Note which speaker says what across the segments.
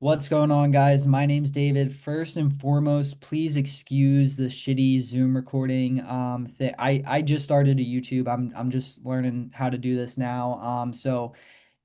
Speaker 1: What's going on, guys? My name's David. First and foremost, please excuse the shitty Zoom recording. I just started a YouTube. I'm just learning how to do this now. So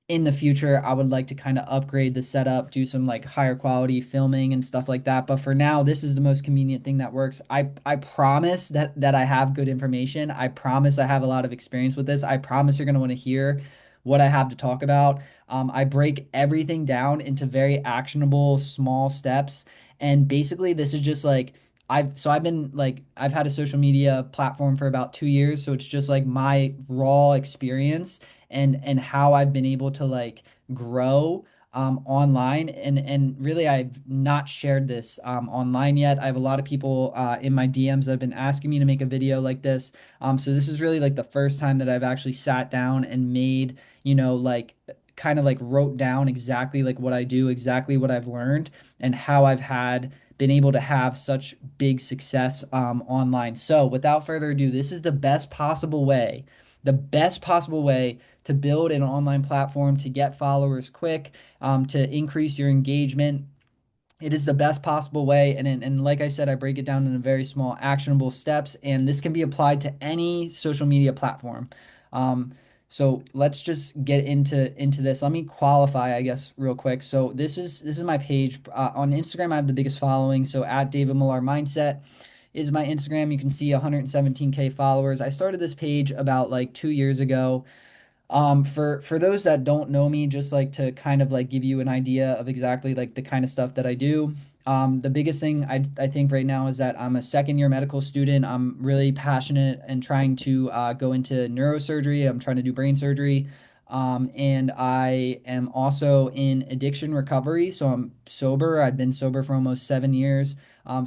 Speaker 1: in the future, I would like to kind of upgrade the setup, do some like higher quality filming and stuff like that. But for now, this is the most convenient thing that works. I promise that I have good information. I promise I have a lot of experience with this. I promise you're gonna want to hear what I have to talk about. I break everything down into very actionable small steps. And basically, this is just like I've been like I've had a social media platform for about 2 years, so it's just like my raw experience and how I've been able to like grow online and really I've not shared this online yet. I have a lot of people in my DMs that have been asking me to make a video like this. So this is really like the first time that I've actually sat down and made, like kind of like wrote down exactly like what I do, exactly what I've learned and how I've had been able to have such big success online. So without further ado, this is the best possible way to build an online platform, to get followers quick, to increase your engagement. It is the best possible way. And like I said, I break it down into very small, actionable steps. And this can be applied to any social media platform. Um, so let's just get into this. Let me qualify, I guess, real quick. So this is my page on Instagram. I have the biggest following. So at David Millar Mindset is my Instagram. You can see 117K followers. I started this page about like 2 years ago. For those that don't know me, just like to kind of like give you an idea of exactly like the kind of stuff that I do. The biggest thing I think right now is that I'm a second year medical student. I'm really passionate and trying to go into neurosurgery. I'm trying to do brain surgery. And I am also in addiction recovery. So I'm sober. I've been sober for almost 7 years.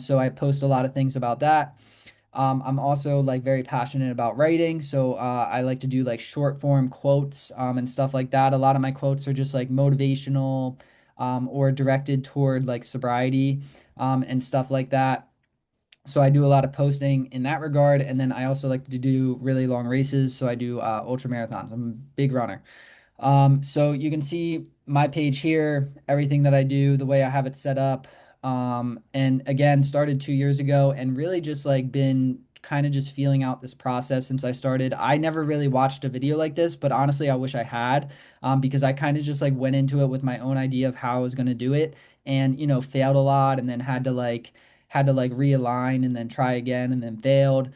Speaker 1: So I post a lot of things about that. I'm also like very passionate about writing, so I like to do like short form quotes and stuff like that. A lot of my quotes are just like motivational or directed toward like sobriety and stuff like that. So I do a lot of posting in that regard, and then I also like to do really long races. So I do ultra marathons. I'm a big runner. So you can see my page here, everything that I do, the way I have it set up. And again, started 2 years ago and really just like been kind of just feeling out this process since I started. I never really watched a video like this, but honestly, I wish I had, because I kind of just like went into it with my own idea of how I was going to do it and, failed a lot and then had to like realign and then try again and then failed.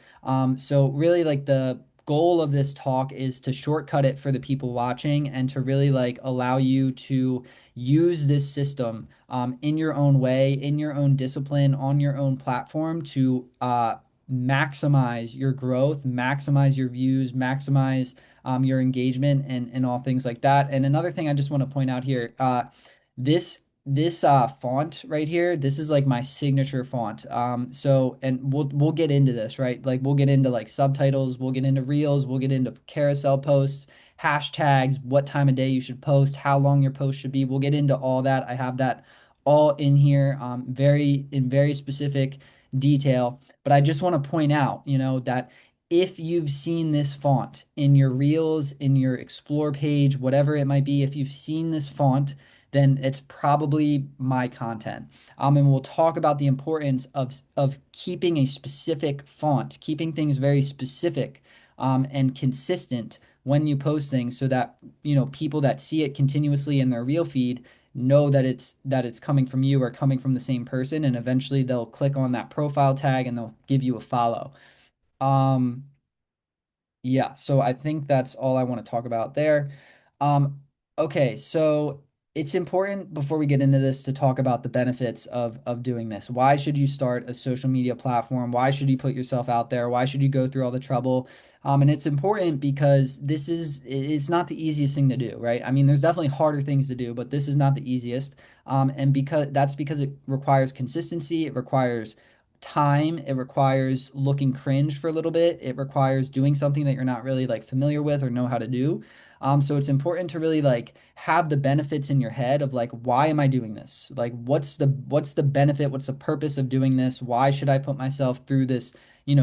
Speaker 1: So really like the goal of this talk is to shortcut it for the people watching and to really like allow you to use this system in your own way, in your own discipline, on your own platform to maximize your growth, maximize your views, maximize your engagement and all things like that. And another thing I just want to point out here, this font right here, this is like my signature font. So and we'll get into this, right? Like we'll get into like subtitles, we'll get into reels, we'll get into carousel posts, hashtags, what time of day you should post, how long your post should be. We'll get into all that. I have that all in here, very specific detail. But I just want to point out, that if you've seen this font in your reels, in your explore page, whatever it might be, if you've seen this font, then it's probably my content. And we'll talk about the importance of keeping a specific font, keeping things very specific and consistent when you post things so that, people that see it continuously in their real feed know that it's coming from you or coming from the same person, and eventually they'll click on that profile tag and they'll give you a follow. Um, yeah, so I think that's all I want to talk about there. Um, okay, so it's important before we get into this to talk about the benefits of doing this. Why should you start a social media platform? Why should you put yourself out there? Why should you go through all the trouble? And it's important because it's not the easiest thing to do, right? I mean, there's definitely harder things to do, but this is not the easiest. And because it requires consistency, it requires time, it requires looking cringe for a little bit, it requires doing something that you're not really like familiar with or know how to do. So it's important to really like have the benefits in your head of like, why am I doing this? Like, what's the benefit? What's the purpose of doing this? Why should I put myself through this,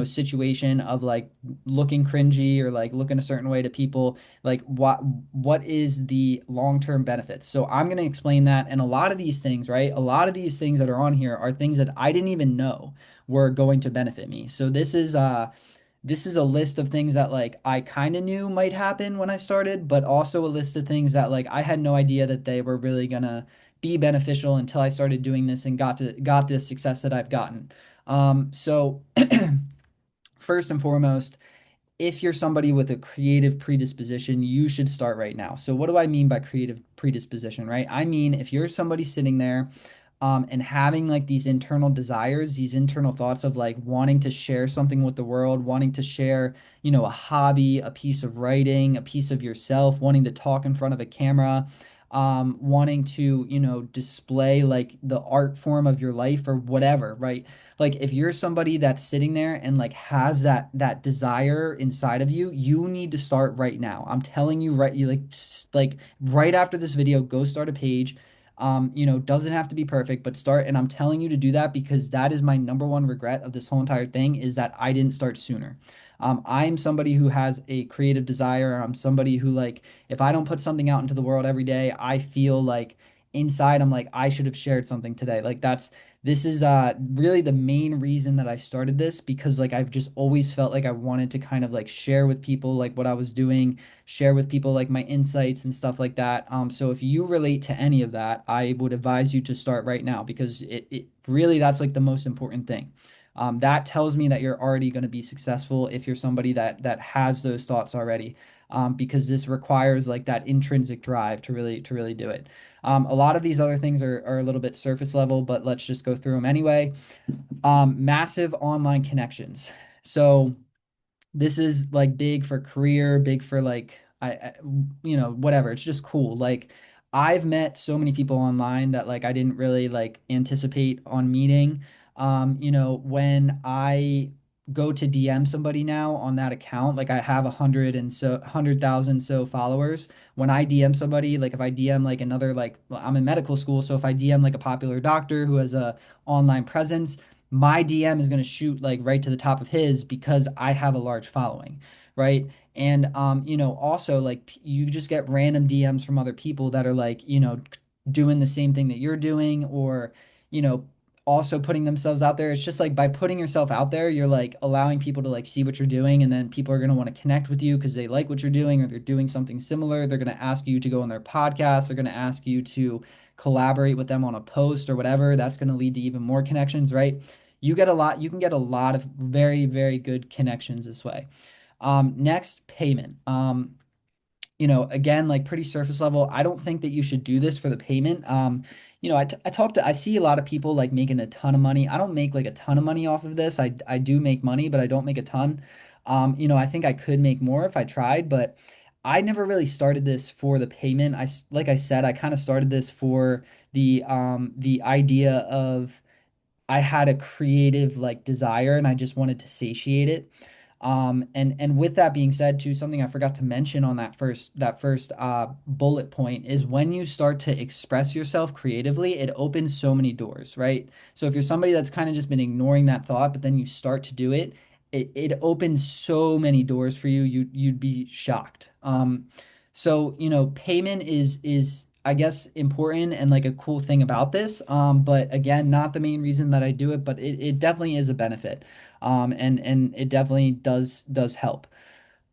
Speaker 1: situation of like looking cringy or like looking a certain way to people? Like, what is the long-term benefits? So I'm going to explain that. And a lot of these things, right? A lot of these things that are on here are things that I didn't even know were going to benefit me. So this is a list of things that like I kind of knew might happen when I started, but also a list of things that like I had no idea that they were really gonna be beneficial until I started doing this and got the success that I've gotten. So first and foremost, if you're somebody with a creative predisposition, you should start right now. So what do I mean by creative predisposition, right? I mean, if you're somebody sitting there and having like these internal desires, these internal thoughts of like wanting to share something with the world, wanting to share, a hobby, a piece of writing, a piece of yourself, wanting to talk in front of a camera, wanting to, display like the art form of your life or whatever, right? Like if you're somebody that's sitting there and like has that desire inside of you, you need to start right now. I'm telling you, right, you like right after this video, go start a page. Doesn't have to be perfect, but start. And I'm telling you to do that because that is my number one regret of this whole entire thing is that I didn't start sooner. I'm somebody who has a creative desire. I'm somebody who like if I don't put something out into the world every day, I feel like inside I'm like I should have shared something today. Like this is really the main reason that I started this because like I've just always felt like I wanted to kind of like share with people like what I was doing, share with people like my insights and stuff like that. So if you relate to any of that, I would advise you to start right now because it really that's like the most important thing. That tells me that you're already going to be successful if you're somebody that has those thoughts already. Because this requires like that intrinsic drive to really do it. A lot of these other things are a little bit surface level, but let's just go through them anyway. Massive online connections. So this is like big for career, big for like whatever. It's just cool. Like I've met so many people online that like I didn't really like anticipate on meeting. When I go to DM somebody now on that account, like I have 100,000 so followers. When I DM somebody, like if I DM like another like well, I'm in medical school, so if I DM like a popular doctor who has a online presence, my DM is going to shoot like right to the top of his because I have a large following, right? And also like you just get random DMs from other people that are like, doing the same thing that you're doing or, you know, also putting themselves out there. It's just like by putting yourself out there, you're like allowing people to like see what you're doing and then people are going to want to connect with you because they like what you're doing or they're doing something similar. They're going to ask you to go on their podcast. They're going to ask you to collaborate with them on a post or whatever. That's going to lead to even more connections, right? You can get a lot of very, very good connections this way. Next, payment. Again, like pretty surface level. I don't think that you should do this for the payment. I see a lot of people like making a ton of money. I don't make like a ton of money off of this. I do make money, but I don't make a ton. I think I could make more if I tried, but I never really started this for the payment. Like I said, I kind of started this for the idea of I had a creative like desire and I just wanted to satiate it. And with that being said, too, something I forgot to mention on that first bullet point is when you start to express yourself creatively, it opens so many doors, right? So if you're somebody that's kind of just been ignoring that thought, but then you start to do it, it opens so many doors for you. You'd be shocked. So payment is I guess important and like a cool thing about this. But again, not the main reason that I do it, but it definitely is a benefit. And it definitely does help.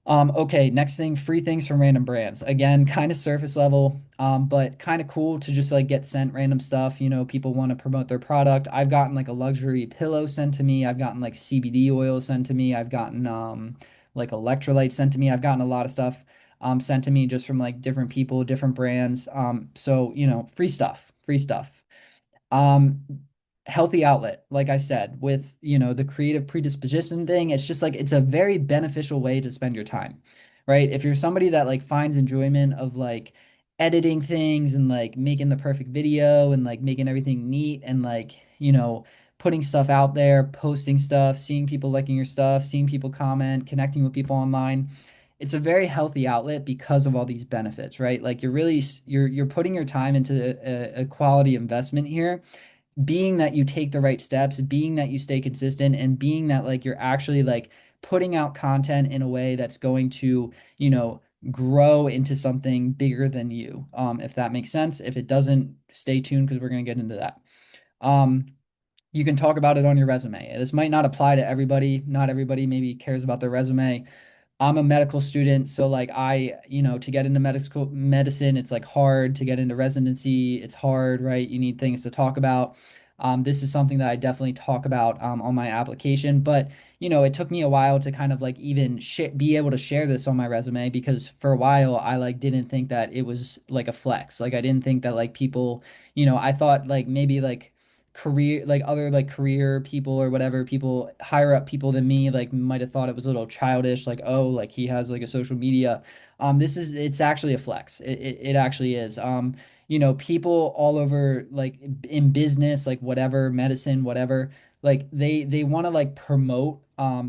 Speaker 1: Okay, next thing, free things from random brands. Again, kind of surface level, but kind of cool to just like get sent random stuff. People want to promote their product. I've gotten like a luxury pillow sent to me. I've gotten like CBD oil sent to me. I've gotten like electrolytes sent to me. I've gotten a lot of stuff sent to me just from like different people, different brands. So free stuff, free stuff. Um, Healthy outlet, like I said, with, the creative predisposition thing, it's just like it's a very beneficial way to spend your time, right? If you're somebody that like finds enjoyment of like editing things and like making the perfect video and like making everything neat and like, putting stuff out there, posting stuff, seeing people liking your stuff, seeing people comment, connecting with people online, it's a very healthy outlet because of all these benefits, right? Like you're really you're putting your time into a quality investment here, being that you take the right steps, being that you stay consistent, and being that like you're actually like putting out content in a way that's going to, grow into something bigger than you. If that makes sense. If it doesn't, stay tuned because we're going to get into that. Um, you can talk about it on your resume. This might not apply to everybody. Not everybody maybe cares about their resume. I'm a medical student, so like to get into medical medicine, it's like hard to get into residency. It's hard, right? You need things to talk about. This is something that I definitely talk about on my application, but it took me a while to kind of like even be able to share this on my resume because for a while I like didn't think that it was like a flex. Like I didn't think that like people, I thought like maybe like career like other like career people or whatever people higher up people than me like might have thought it was a little childish like oh like he has like a social media. It's actually a flex. It actually is. People all over like in business like whatever medicine whatever like they want to like promote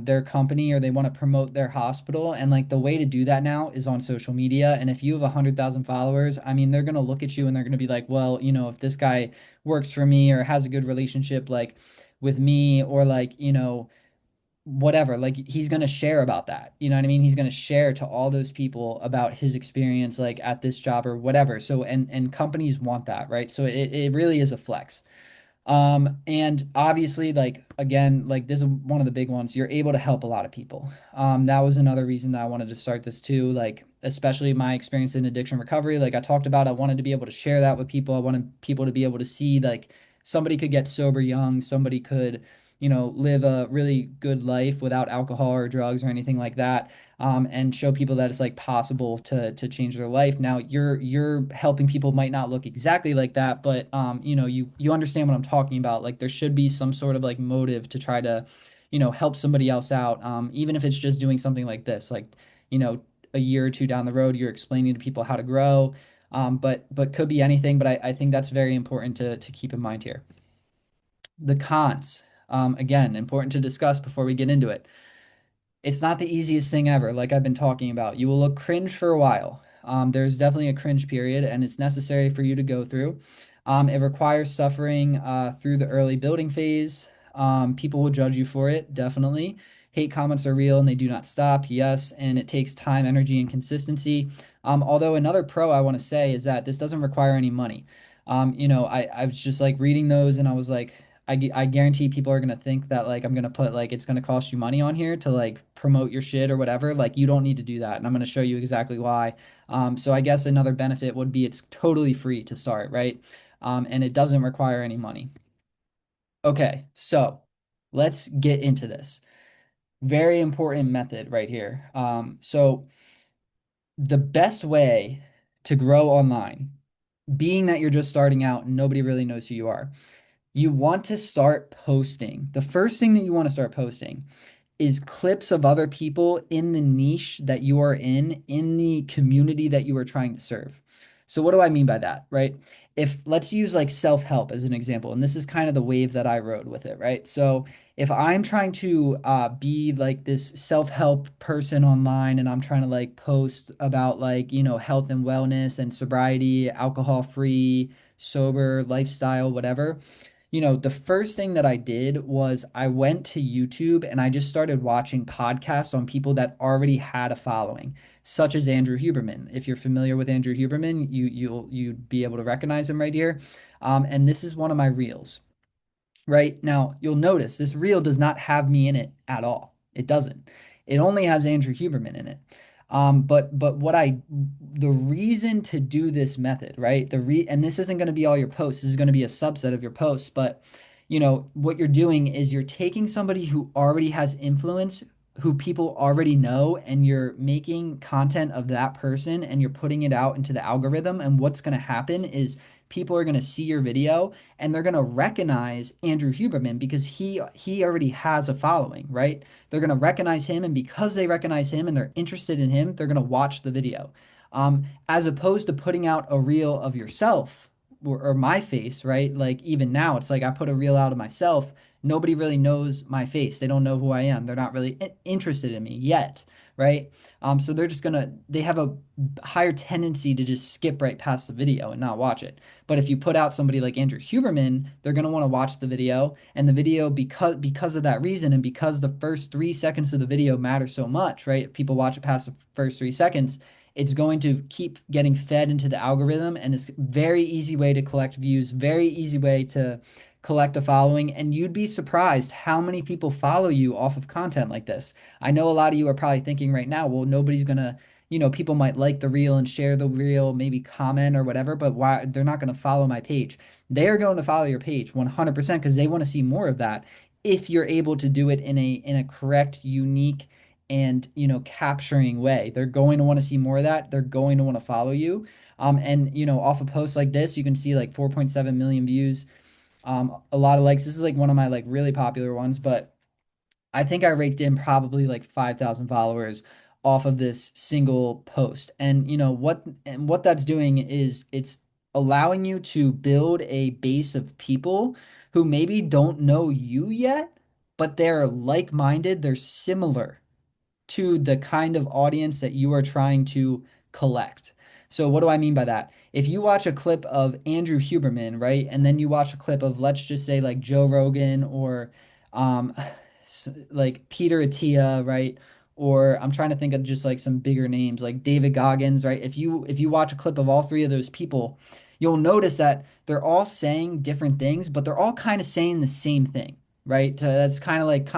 Speaker 1: their company or they want to promote their hospital, and like the way to do that now is on social media. And if you have 100,000 followers, I mean they're gonna look at you and they're gonna be like, well, if this guy works for me or has a good relationship like with me or like whatever, like he's going to share about that, you know what I mean, he's going to share to all those people about his experience like at this job or whatever. So and companies want that, right? So it really is a flex. And obviously, like again, like this is one of the big ones. You're able to help a lot of people. That was another reason that I wanted to start this too. Like, especially my experience in addiction recovery. Like I talked about, I wanted to be able to share that with people. I wanted people to be able to see like somebody could get sober young, somebody could, live a really good life without alcohol or drugs or anything like that. And show people that it's like possible to change their life. Now you're helping people might not look exactly like that, but you understand what I'm talking about. Like there should be some sort of like motive to try to, help somebody else out. Even if it's just doing something like this, like you know a year or two down the road, you're explaining to people how to grow. But could be anything. But I think that's very important to keep in mind here. The cons, again, important to discuss before we get into it. It's not the easiest thing ever, like I've been talking about. You will look cringe for a while. There's definitely a cringe period, and it's necessary for you to go through. It requires suffering through the early building phase. People will judge you for it, definitely. Hate comments are real and they do not stop, yes, and it takes time, energy, and consistency. Although another pro I want to say is that this doesn't require any money. I was just like reading those and I was like, I guarantee people are gonna think that like I'm gonna put like it's gonna cost you money on here to like promote your shit or whatever. Like you don't need to do that, and I'm gonna show you exactly why. So I guess another benefit would be it's totally free to start, right? And it doesn't require any money. Okay, so let's get into this. Very important method right here. So the best way to grow online, being that you're just starting out and nobody really knows who you are, you want to start posting. The first thing that you want to start posting is clips of other people in the niche that you are in the community that you are trying to serve. So what do I mean by that, right? If let's use like self-help as an example, and this is kind of the wave that I rode with it, right? So if I'm trying to be like this self-help person online and I'm trying to like post about like, health and wellness and sobriety, alcohol-free, sober lifestyle, whatever, the first thing that I did was I went to YouTube and I just started watching podcasts on people that already had a following, such as Andrew Huberman. If you're familiar with Andrew Huberman, you'd be able to recognize him right here. And this is one of my reels. Right now, you'll notice this reel does not have me in it at all. It doesn't. It only has Andrew Huberman in it. But the reason to do this method, right? And this isn't going to be all your posts. This is going to be a subset of your posts. But what you're doing is you're taking somebody who already has influence, who people already know, and you're making content of that person, and you're putting it out into the algorithm. And what's going to happen is people are going to see your video and they're going to recognize Andrew Huberman because he already has a following, right? They're going to recognize him, and because they recognize him and they're interested in him, they're going to watch the video. As opposed to putting out a reel of yourself or my face, right? Like even now, it's like I put a reel out of myself Nobody really knows my face. They don't know who I am. They're not really interested in me yet, right? So they have a higher tendency to just skip right past the video and not watch it. But if you put out somebody like Andrew Huberman, they're gonna want to watch the video, and the video, because of that reason, and because the first 3 seconds of the video matter so much, right? If people watch it past the first 3 seconds, it's going to keep getting fed into the algorithm, and it's a very easy way to collect views, very easy way to collect a following, and you'd be surprised how many people follow you off of content like this. I know a lot of you are probably thinking right now, well, nobody's gonna, people might like the reel and share the reel, maybe comment or whatever, but why they're not going to follow my page? They are going to follow your page 100% because they want to see more of that if you're able to do it in a correct, unique, and capturing way. They're going to want to see more of that. They're going to want to follow you. And off a post like this, you can see like 4.7 million views, a lot of likes. This is like one of my like really popular ones, but I think I raked in probably like 5,000 followers off of this single post. And what that's doing is it's allowing you to build a base of people who maybe don't know you yet, but they're like-minded, they're similar to the kind of audience that you are trying to collect. So what do I mean by that? If you watch a clip of Andrew Huberman, right, and then you watch a clip of, let's just say, like Joe Rogan, or um like Peter Attia, right? Or I'm trying to think of just like some bigger names like David Goggins, right? If you watch a clip of all three of those people, you'll notice that they're all saying different things, but they're all kind of saying the same thing, right? That's kind of like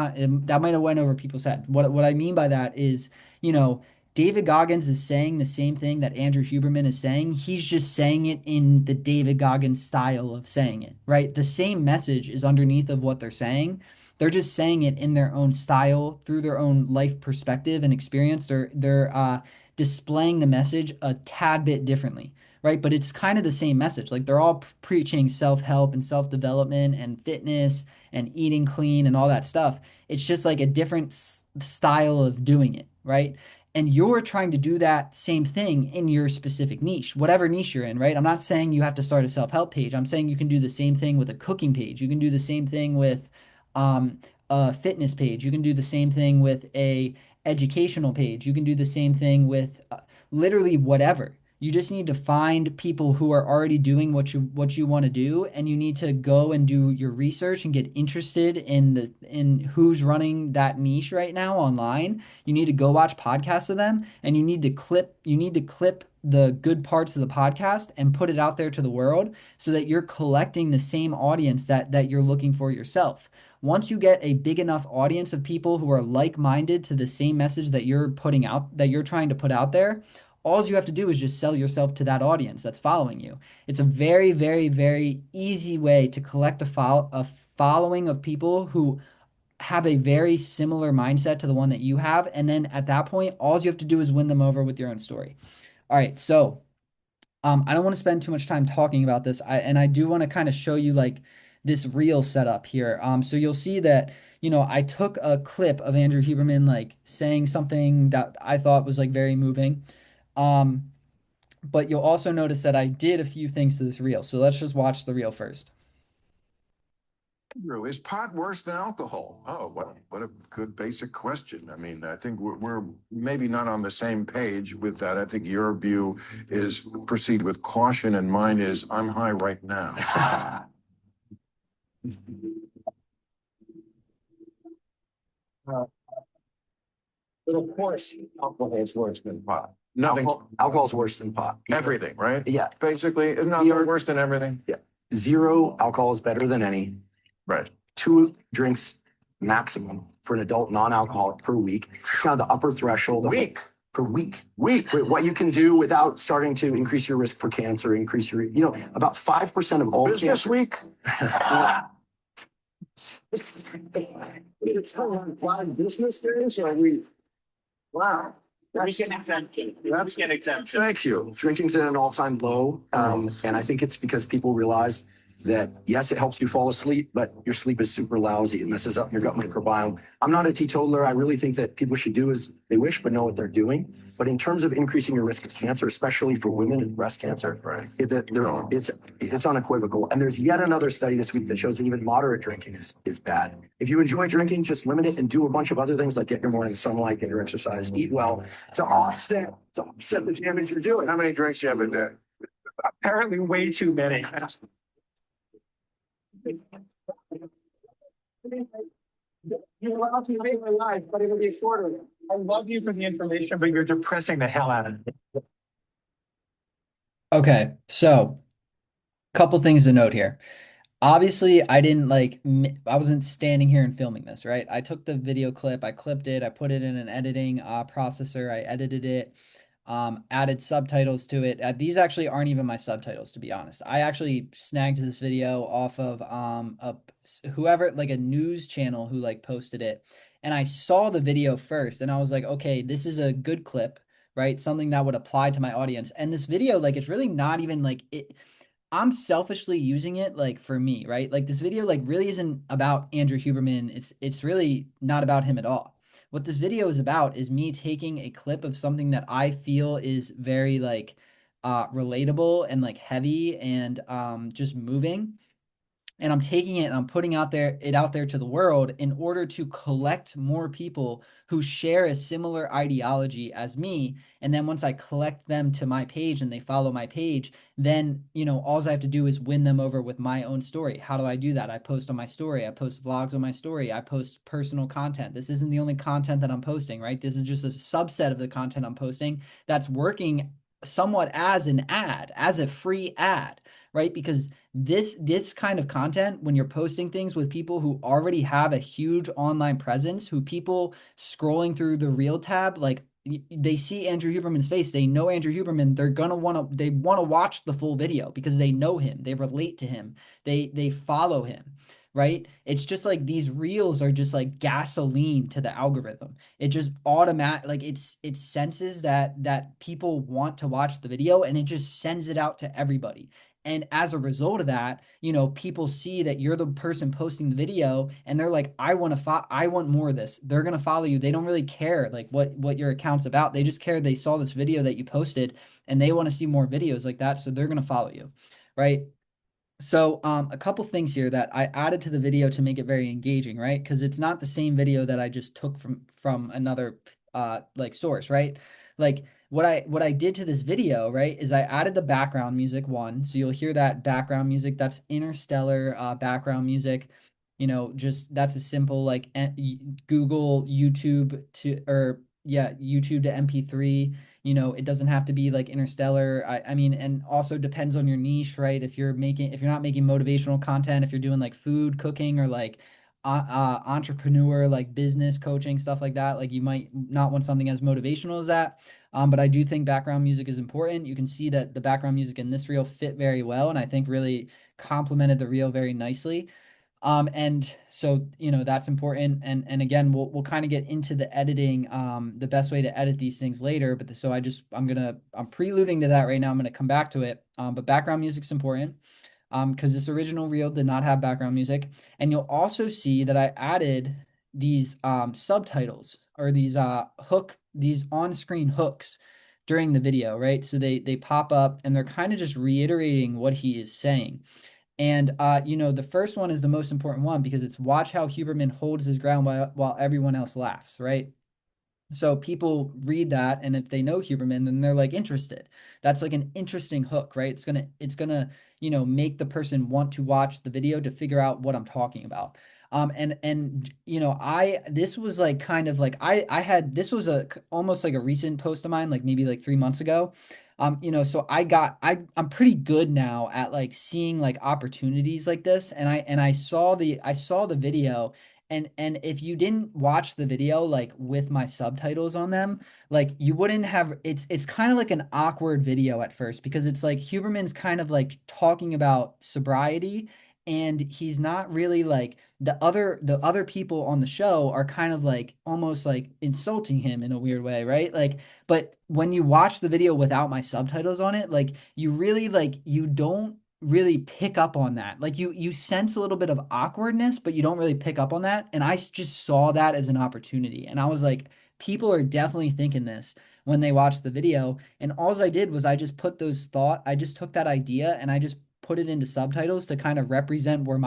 Speaker 1: that might have went over people's head. What I mean by that is, you know, David Goggins is saying the same thing that Andrew Huberman is saying. He's just saying it in the David Goggins style of saying it, right? The same message is underneath of what they're saying. They're just saying it in their own style through their own life perspective and experience. They're displaying the message a tad bit differently, right? But it's kind of the same message. Like they're all preaching self-help and self-development and fitness and eating clean and all that stuff. It's just like a different style of doing it, right? And you're trying to do that same thing in your specific niche, whatever niche you're in, right? I'm not saying you have to start a self-help page. I'm saying you can do the same thing with a cooking page. You can do the same thing with a fitness page. You can do the same thing with a educational page. You can do the same thing with literally whatever. You just need to find people who are already doing what you want to do, and you need to go and do your research and get interested in who's running that niche right now online. You need to go watch podcasts of them, and you need to clip the good parts of the podcast and put it out there to the world so that you're collecting the same audience that you're looking for yourself. Once you get a big enough audience of people who are like-minded to the same message that you're putting out, that you're trying to put out there, all you have to do is just sell yourself to that audience that's following you. It's a very, very, very easy way to collect a following of people who have a very similar mindset to the one that you have. And then at that point, all you have to do is win them over with your own story. All right, so I don't want to spend too much time talking about this. I do want to kind of show you like this reel setup here. So you'll see that, I took a clip of Andrew Huberman like saying something that I thought was like very moving. Um, but you'll also notice that I did a few things to this reel. So let's just watch the reel first.
Speaker 2: Is pot worse than alcohol? Oh, what a good basic question. I mean, I think we're maybe not on the same page with that. I think your view is proceed with caution, and mine is I'm high right now.
Speaker 3: But of course, alcohol is worse than pot.
Speaker 2: Nothing.
Speaker 3: Alcohol is worse than pot.
Speaker 2: Everything, right?
Speaker 3: Yeah.
Speaker 2: Basically, it's not worse than everything.
Speaker 3: Yeah. Zero alcohol is better than any.
Speaker 2: Right.
Speaker 3: 2 drinks maximum for an adult non-alcoholic per week. It's kind of the upper threshold.
Speaker 2: Week.
Speaker 3: Per week.
Speaker 2: Week.
Speaker 3: What you can do without starting to increase your risk for cancer, increase your, about 5% of all
Speaker 2: Business
Speaker 3: cancer.
Speaker 2: week.
Speaker 3: Business days, or we? Wow.
Speaker 4: We can exemption. We can exemption.
Speaker 2: Thank you.
Speaker 3: Drinking's at an all-time low, and I think it's because people realize that yes, it helps you fall asleep, but your sleep is super lousy. It messes up your gut microbiome. I'm not a teetotaler. I really think that people should do as they wish, but know what they're doing. But in terms of increasing your risk of cancer, especially for women and breast cancer,
Speaker 2: Right.
Speaker 3: it's unequivocal. And there's yet another study this week that shows that even moderate drinking is bad. If you enjoy drinking, just limit it and do a bunch of other things like get your morning sunlight, get your exercise, eat well to offset the damage you're doing.
Speaker 2: How many drinks you have a day?
Speaker 5: Apparently way too many. You're allowed to make my life, but it'll be shorter. I love you for the information, but you're depressing the hell out of me.
Speaker 1: Okay, so couple things to note here. Obviously, I didn't I wasn't standing here and filming this, right? I took the video clip, I clipped it, I put it in an editing processor, I edited it, added subtitles to it. These actually aren't even my subtitles, to be honest. I actually snagged this video off of whoever, like a news channel who like posted it. And I saw the video first and I was like, okay, this is a good clip, right? Something that would apply to my audience. And this video, like, it's really not even like it. I'm selfishly using it like for me, right? Like this video like really isn't about Andrew Huberman. It's really not about him at all. What this video is about is me taking a clip of something that I feel is very like relatable and like heavy and just moving, and I'm taking it and I'm putting out there to the world in order to collect more people who share a similar ideology as me. And then once I collect them to my page and they follow my page, then, all I have to do is win them over with my own story. How do I do that? I post on my story. I post vlogs on my story. I post personal content. This isn't the only content that I'm posting, right? This is just a subset of the content I'm posting that's working somewhat as an ad, as a free ad, right? Because this kind of content, when you're posting things with people who already have a huge online presence, who people scrolling through the reel tab, like they see Andrew Huberman's face, they know Andrew Huberman, they want to watch the full video because they know him, they relate to him, they follow him, right? It's just like these reels are just like gasoline to the algorithm. It just like it senses that people want to watch the video and it just sends it out to everybody. And as a result of that, people see that you're the person posting the video and they're like, I want more of this. They're going to follow you. They don't really care like what your account's about. They just care they saw this video that you posted and they want to see more videos like that. So they're going to follow you. Right. So a couple things here that I added to the video to make it very engaging, right? Because it's not the same video that I just took from another like source, right? Like what I did to this video, right, is I added the background music one. So you'll hear that background music. That's Interstellar background music. Just that's a simple like Google YouTube YouTube to MP3. It doesn't have to be like Interstellar. I mean, and also depends on your niche, right? If you're not making motivational content, if you're doing like food cooking or like entrepreneur, like business coaching, stuff like that, like you might not want something as motivational as that. But I do think background music is important. You can see that the background music in this reel fit very well, and I think really complemented the reel very nicely. And so, that's important. And again, we'll kind of get into the editing, the best way to edit these things later. But so I'm preluding to that right now. I'm going to come back to it. But background music's important, because this original reel did not have background music. And you'll also see that I added these, subtitles or these on-screen hooks during the video, right? So they pop up and they're kind of just reiterating what he is saying. And the first one is the most important one because it's watch how Huberman holds his ground while everyone else laughs, right? So people read that, and if they know Huberman, then they're like interested. That's like an interesting hook, right? It's gonna make the person want to watch the video to figure out what I'm talking about. And I this was like kind of like I had this was almost like a recent post of mine, like maybe like 3 months ago. So I'm pretty good now at like seeing like opportunities like this, and I saw the video. And if you didn't watch the video like with my subtitles on them, like you wouldn't have it's kind of like an awkward video at first because it's like Huberman's kind of like talking about sobriety, and he's not really like the other people on the show are kind of like almost like insulting him in a weird way, right? Like, but when you watch the video without my subtitles on it, like you really like you don't really pick up on that. Like you sense a little bit of awkwardness, but you don't really pick up on that. And just saw that as an opportunity. And I was like, people are definitely thinking this when they watch the video. And all I did was I just took that idea and I just put it into subtitles to kind of represent where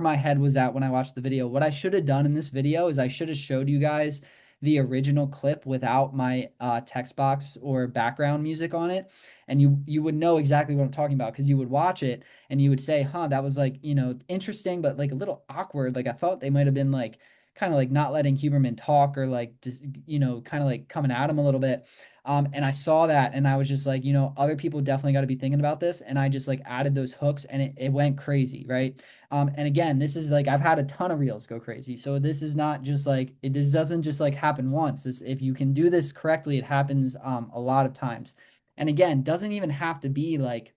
Speaker 1: my head was at when I watched the video. What I should have done in this video is I should have showed you guys the original clip without my text box or background music on it, and you would know exactly what I'm talking about because you would watch it and you would say, "Huh, that was like, interesting, but like a little awkward. Like I thought they might have been like kind of like not letting Huberman talk or like just, kind of like coming at him a little bit." And I saw that and I was just like, other people definitely got to be thinking about this. And I just like added those hooks and it went crazy, right? And again, this is like I've had a ton of reels go crazy. So this is not just like this doesn't just like happen once. If you can do this correctly, it happens a lot of times. And again, doesn't even have to be like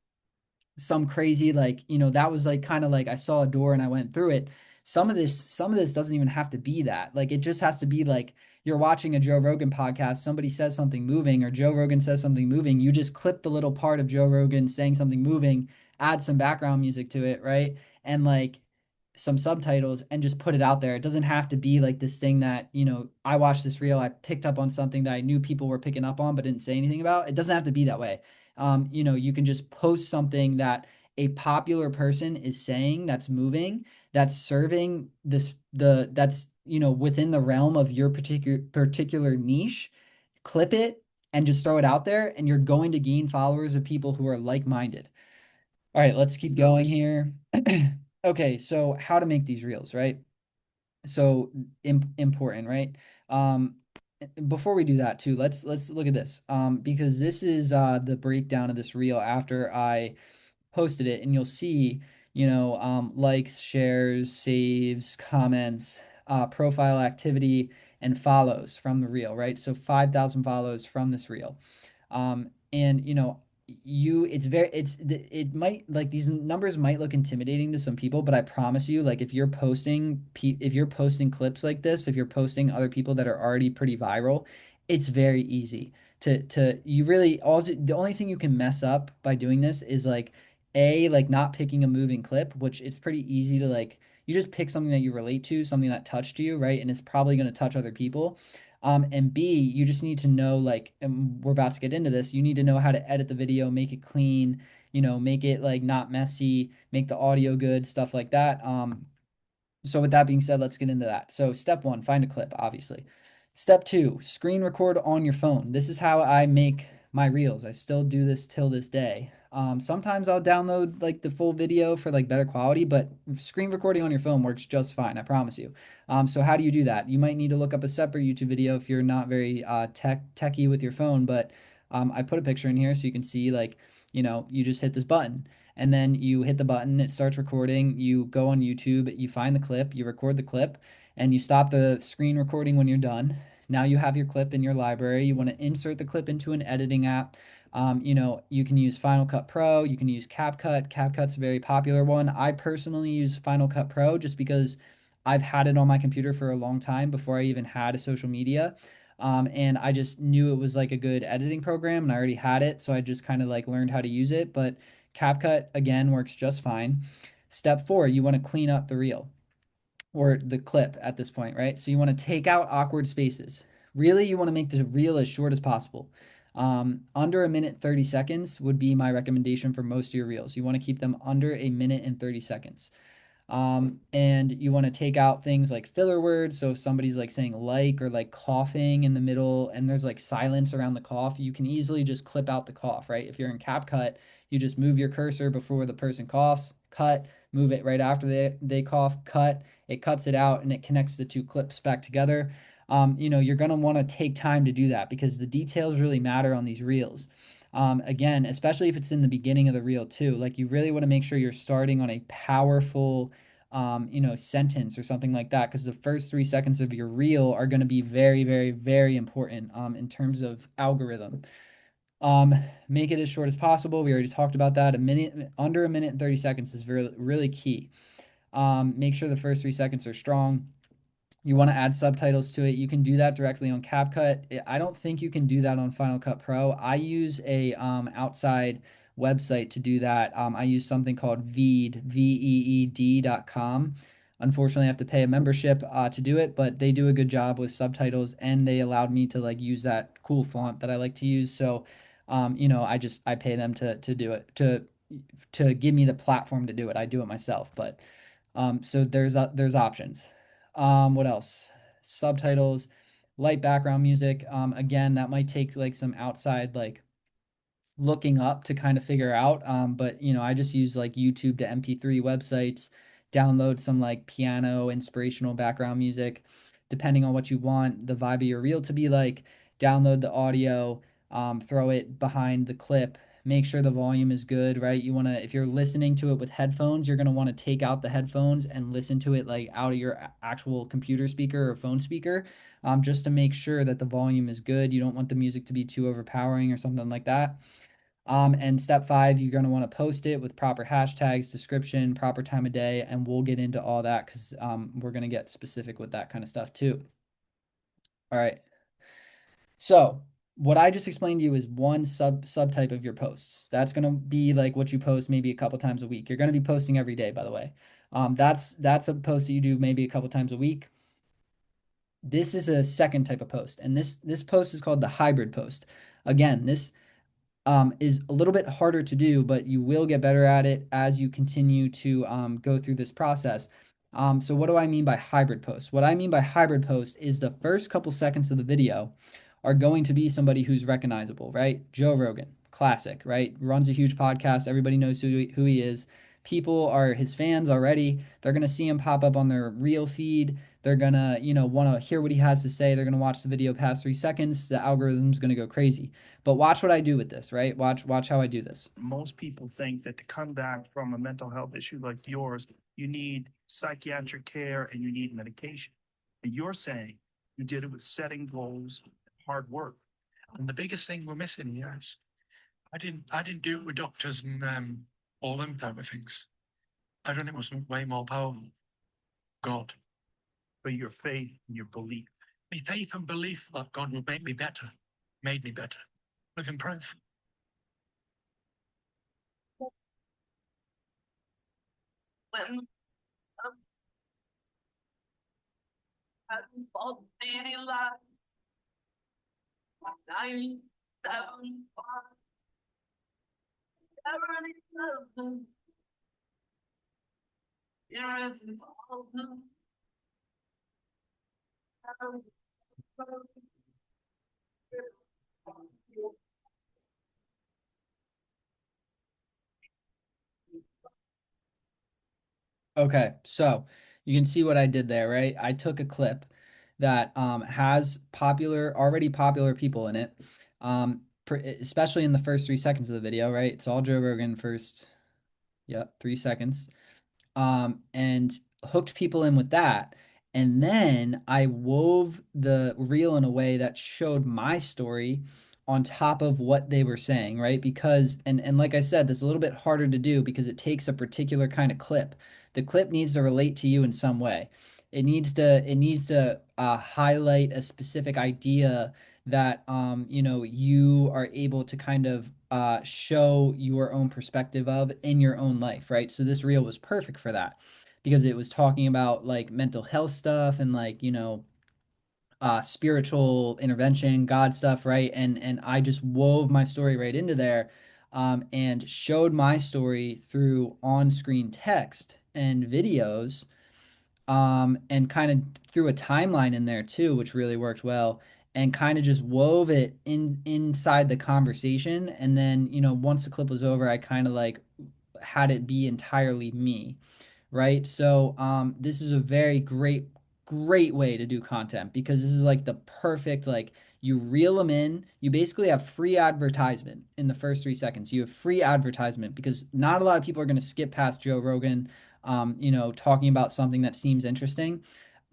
Speaker 1: some crazy like, that was like kind of like I saw a door and I went through it. Some of this doesn't even have to be that. Like it just has to be like you're watching a Joe Rogan podcast, somebody says something moving or Joe Rogan says something moving, you just clip the little part of Joe Rogan saying something moving, add some background music to it, right? And like some subtitles and just put it out there. It doesn't have to be like this thing that, I watched this reel, I picked up on something that I knew people were picking up on but didn't say anything about. It doesn't have to be that way. You can just post something that a popular person is saying that's moving, that's serving that's, within the realm of your particular niche, clip it and just throw it out there, and you're going to gain followers of people who are like-minded. All right, let's keep going here. Okay, so how to make these reels, right? So important, right? Um, Before we do that too, let's look at this. Because this is the breakdown of this reel after I posted it, and you'll see, likes, shares, saves, comments, profile activity, and follows from the reel, right? So 5,000 follows from this reel. And it might like these numbers might look intimidating to some people, but I promise you, like if you're posting clips like this, if you're posting other people that are already pretty viral, it's very easy to you really all the only thing you can mess up by doing this is like not picking a moving clip, which it's pretty easy to like you just pick something that you relate to, something that touched you, right? And it's probably going to touch other people. And B, you just need to know, like, and we're about to get into this, you need to know how to edit the video, make it clean, make it like not messy, make the audio good, stuff like that. So with that being said, let's get into that. So step one, find a clip, obviously. Step two, screen record on your phone. This is how I make my reels. I still do this till this day. Sometimes I'll download like the full video for like better quality, but screen recording on your phone works just fine, I promise you. So how do you do that? You might need to look up a separate YouTube video if you're not very techy with your phone, but I put a picture in here so you can see like, you just hit this button and then you hit the button, it starts recording. You go on YouTube, you find the clip, you record the clip, and you stop the screen recording when you're done. Now you have your clip in your library. You want to insert the clip into an editing app. You can use Final Cut Pro, you can use CapCut. CapCut's a very popular one. I personally use Final Cut Pro just because I've had it on my computer for a long time before I even had a social media. And I just knew it was like a good editing program and I already had it. So I just kind of like learned how to use it. But CapCut again works just fine. Step four, you want to clean up the reel or the clip at this point, right? So you want to take out awkward spaces. Really, you want to make the reel as short as possible. Under a minute 30 seconds would be my recommendation for most of your reels. You want to keep them under a minute and 30 seconds. And you want to take out things like filler words. So if somebody's like saying like or like coughing in the middle and there's like silence around the cough, you can easily just clip out the cough, right? If you're in CapCut, you just move your cursor before the person coughs, cut, move it right after they cough, cut. It cuts it out and it connects the two clips back together. You're going to want to take time to do that because the details really matter on these reels. Again, especially if it's in the beginning of the reel too, like you really want to make sure you're starting on a powerful, sentence or something like that, because the first 3 seconds of your reel are going to be very, very, very important, in terms of algorithm. Um, Make it as short as possible. We already talked about that. Under a minute and 30 seconds is really, really key. Make sure the first 3 seconds are strong. You want to add subtitles to it. You can do that directly on CapCut. I don't think you can do that on Final Cut Pro. I use a outside website to do that. I use something called Veed, veed.com. Unfortunately, I have to pay a membership to do it, but they do a good job with subtitles, and they allowed me to like use that cool font that I like to use. So, I pay them to do it to give me the platform to do it. I do it myself, but so there's options. What else? Subtitles, light background music. Again, that might take like some outside like looking up to kind of figure out. But I just use like YouTube to MP3 websites, download some like piano inspirational background music, depending on what you want the vibe of your reel to be like. Download the audio, throw it behind the clip. Make sure the volume is good, right? You want to, if you're listening to it with headphones, you're going to want to take out the headphones and listen to it like out of your actual computer speaker or phone speaker, just to make sure that the volume is good. You don't want the music to be too overpowering or something like that. And step five, you're going to want to post it with proper hashtags, description, proper time of day, and we'll get into all that because we're going to get specific with that kind of stuff too. All right. So what I just explained to you is one subtype of your posts. That's going to be like what you post maybe a couple times a week. You're going to be posting every day, by the way. That's a post that you do maybe a couple times a week. This is a second type of post, and this post is called the hybrid post. Again, this is a little bit harder to do, but you will get better at it as you continue to go through this process. So what do I mean by hybrid post? What I mean by hybrid post is the first couple seconds of the video are going to be somebody who's recognizable, right? Joe Rogan, classic, right? Runs a huge podcast. Everybody knows who he is. People are his fans already. They're going to see him pop up on their reel feed. They're going to, want to hear what he has to say. They're going to watch the video past 3 seconds. The algorithm's going to go crazy. But watch what I do with this, right? Watch how I do this.
Speaker 6: Most people think that to come back from a mental health issue like yours, you need psychiatric care and you need medication. And you're saying you did it with setting goals, hard work.
Speaker 7: And the biggest thing we're missing, yes, I didn't do it with doctors and all them type of things. I done it with something way more powerful. God.
Speaker 6: But your faith and your belief.
Speaker 7: My faith and belief that God would make me better, made me better. Living proof.
Speaker 8: When for city life, 975, 77, here is involvement.
Speaker 1: Okay, so you can see what I did there, right? I took a clip that has already popular people in it, especially in the first 3 seconds of the video, right? It's all Joe Rogan first, yep, 3 seconds, and hooked people in with that. And then I wove the reel in a way that showed my story on top of what they were saying, right? Because and like I said, this is a little bit harder to do because it takes a particular kind of clip. The clip needs to relate to you in some way. It needs to highlight a specific idea that you are able to kind of show your own perspective of in your own life, right? So this reel was perfect for that because it was talking about like mental health stuff and like spiritual intervention, God stuff, right? And I just wove my story right into there, and showed my story through on-screen text and videos, and kind of threw a timeline in there too, which really worked well, and kind of just wove it inside the conversation. And then, once the clip was over, I kind of like had it be entirely me, right? So this is a very great way to do content because this is like the perfect, like, you reel them in. You basically have free advertisement in the first 3 seconds. You have free advertisement because not a lot of people are going to skip past Joe Rogan, talking about something that seems interesting.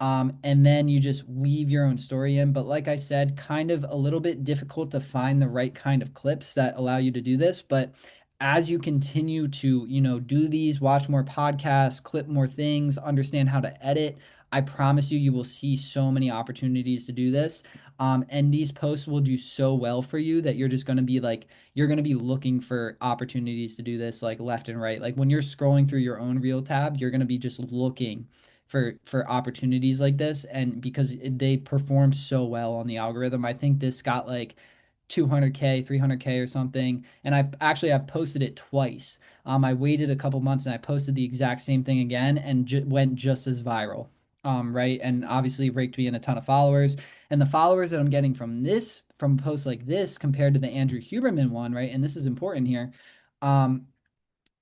Speaker 1: And then you just weave your own story in. But like I said, kind of a little bit difficult to find the right kind of clips that allow you to do this. But as you continue to, do these, watch more podcasts, clip more things, understand how to edit, I promise you, you will see so many opportunities to do this. And these posts will do so well for you that you're just going to be like, you're going to be looking for opportunities to do this like left and right. Like when you're scrolling through your own reel tab, you're going to be just looking for opportunities like this. And because they perform so well on the algorithm, I think this got like 200K, 300K or something. And I've posted it twice. I waited a couple months and I posted the exact same thing again and went just as viral. Right. And obviously raked me in a ton of followers. And the followers that I'm getting from posts like this compared to the Andrew Huberman one, right? And this is important here. Um,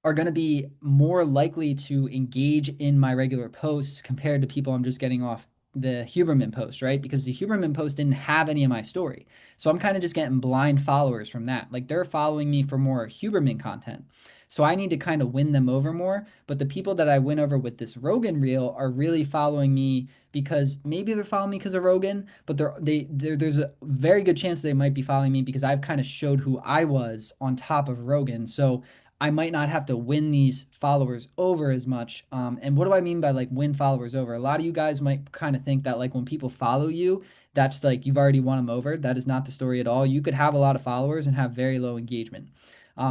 Speaker 1: are going to be more likely to engage in my regular posts compared to people I'm just getting off the Huberman post, right? Because the Huberman post didn't have any of my story. So I'm kind of just getting blind followers from that. Like they're following me for more Huberman content. So I need to kind of win them over more. But the people that I win over with this Rogan reel are really following me because maybe they're following me because of Rogan, but there's a very good chance they might be following me because I've kind of showed who I was on top of Rogan. So I might not have to win these followers over as much. And what do I mean by like win followers over? A lot of you guys might kind of think that like when people follow you, that's like you've already won them over. That is not the story at all. You could have a lot of followers and have very low engagement.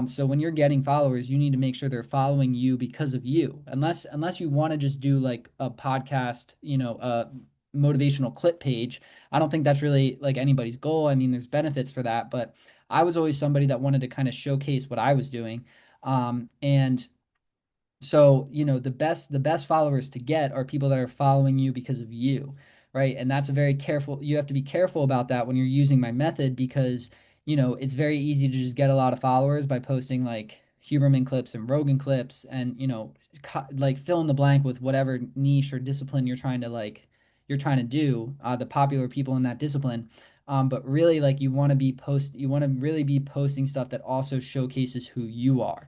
Speaker 1: So when you're getting followers, you need to make sure they're following you because of you. Unless you want to just do like a podcast, a motivational clip page. I don't think that's really like anybody's goal. I mean, there's benefits for that, but I was always somebody that wanted to kind of showcase what I was doing. And so, the best followers to get are people that are following you because of you, right? And that's a very careful, you have to be careful about that when you're using my method because, it's very easy to just get a lot of followers by posting like Huberman clips and Rogan clips and, like fill in the blank with whatever niche or discipline you're trying to do, the popular people in that discipline. But really like you want to really be posting stuff that also showcases who you are.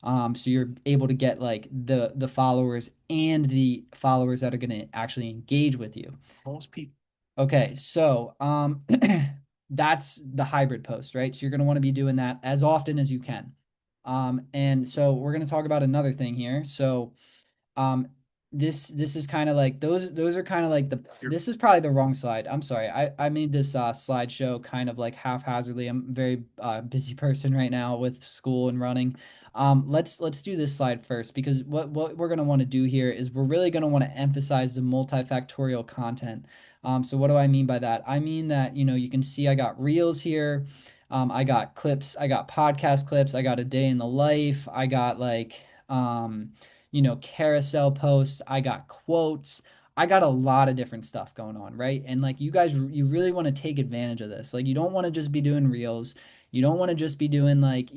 Speaker 1: So you're able to get like the followers and the followers that are going to actually engage with you.
Speaker 6: Most people.
Speaker 1: Okay, so that's the hybrid post, right? So you're going to want to be doing that as often as you can. And so we're going to talk about another thing here. So um, this is kind of like those are kind of like this is probably the wrong slide. I'm sorry. I made this slideshow kind of like haphazardly. I'm a very busy person right now with school and running. Let's do this slide first because what we're gonna want to do here is we're really gonna want to emphasize the multifactorial content. So what do I mean by that? I mean that, you can see I got reels here. I got clips, I got podcast clips, I got a day in the life, I got like carousel posts. I got quotes. I got a lot of different stuff going on, right? And like you guys, you really want to take advantage of this. Like you don't want to just be doing reels. You don't want to just be doing like,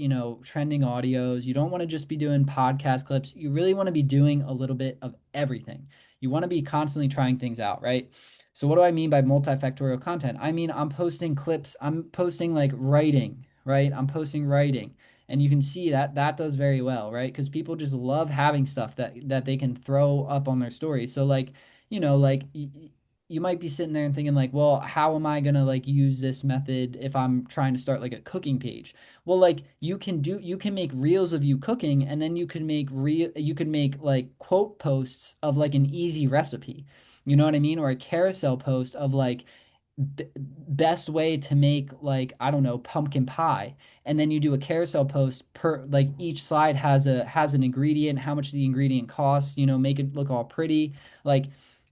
Speaker 1: trending audios. You don't want to just be doing podcast clips. You really want to be doing a little bit of everything. You want to be constantly trying things out, right? So what do I mean by multifactorial content? I mean, I'm posting clips. I'm posting like writing, right? I'm posting writing. And you can see that that does very well, right? Because people just love having stuff that they can throw up on their story. So like, like you might be sitting there and thinking like, well, how am I gonna like use this method if I'm trying to start like a cooking page? Well, like you can make reels of you cooking, and then you can make like quote posts of like an easy recipe. You know what I mean? Or a carousel post of like best way to make like I don't know pumpkin pie, and then you do a carousel post per like each slide has an ingredient, how much the ingredient costs, make it look all pretty. Like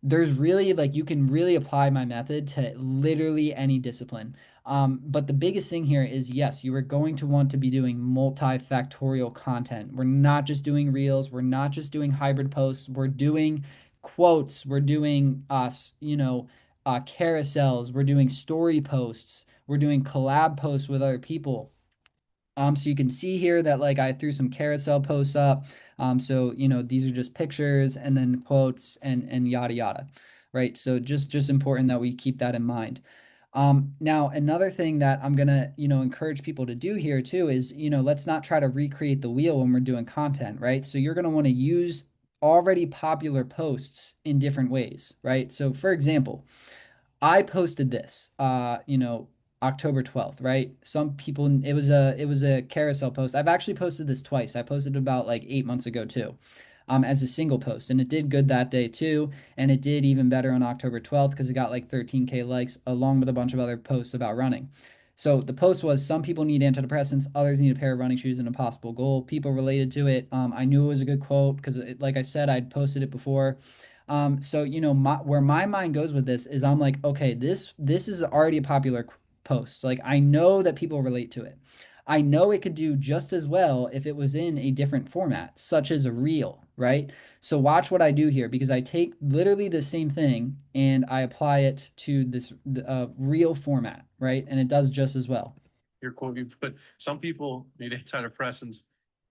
Speaker 1: there's really like you can really apply my method to literally any discipline. But the biggest thing here is yes, you are going to want to be doing multifactorial content. We're not just doing reels, we're not just doing hybrid posts, we're doing quotes, we're doing carousels, we're doing story posts, we're doing collab posts with other people. So you can see here that like I threw some carousel posts up. So these are just pictures and then quotes and yada yada, right? So just important that we keep that in mind. Now another thing that I'm gonna encourage people to do here too is let's not try to recreate the wheel when we're doing content, right? So you're gonna want to use already popular posts in different ways, right? So for example, I posted this, October 12th, right? Some people, it was a carousel post. I've actually posted this twice. I posted about like 8 months ago too. as a single post. And it did good that day too. And it did even better on October 12th because it got like 13K likes along with a bunch of other posts about running. So the post was some people need antidepressants, others need a pair of running shoes and a possible goal. People related to it. I knew it was a good quote because, like I said, I'd posted it before. So you know, where my mind goes with this is I'm like, okay, this is already a popular post. Like I know that people relate to it. I know it could do just as well if it was in a different format, such as a reel, right? So watch what I do here because I take literally the same thing and I apply it to this reel format, right? And it does just as well.
Speaker 9: Your quote, you put, some people need antidepressants,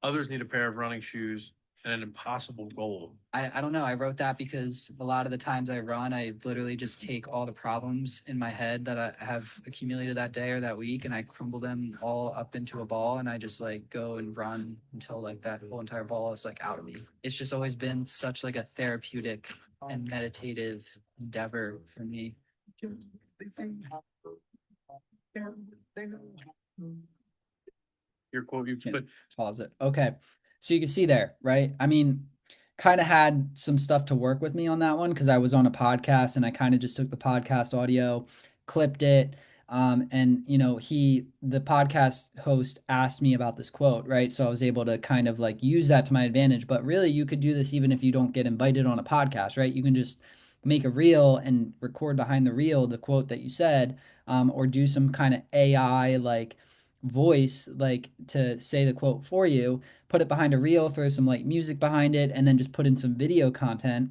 Speaker 9: others need a pair of running shoes and an impossible goal.
Speaker 1: I don't know. I wrote that because a lot of the times I run, I literally just take all the problems in my head that I have accumulated that day or that week and I crumble them all up into a ball and I just like go and run until like that whole entire ball is like out of me. It's just always been such like a therapeutic and meditative endeavor for me.
Speaker 9: Your quote, you put,
Speaker 1: Pause it. Okay. So you can see there, right? I mean, kind of had some stuff to work with me on that one because I was on a podcast and I kind of just took the podcast audio, clipped it. And you know, the podcast host asked me about this quote, right? So I was able to kind of like use that to my advantage. But really, you could do this even if you don't get invited on a podcast, right? You can just make a reel and record behind the reel the quote that you said, or do some kind of AI like voice like to say the quote for you, put it behind a reel, throw some like music behind it, and then just put in some video content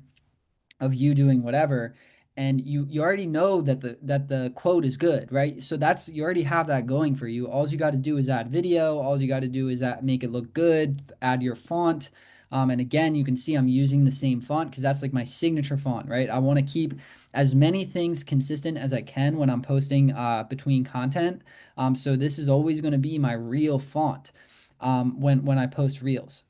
Speaker 1: of you doing whatever. And you already know that the quote is good, right? So that's you already have that going for you. All you got to do is add video. All you got to do is make it look good, add your font. And again, you can see I'm using the same font because that's like my signature font, right? I want to keep as many things consistent as I can when I'm posting between content. So this is always going to be my real font when I post reels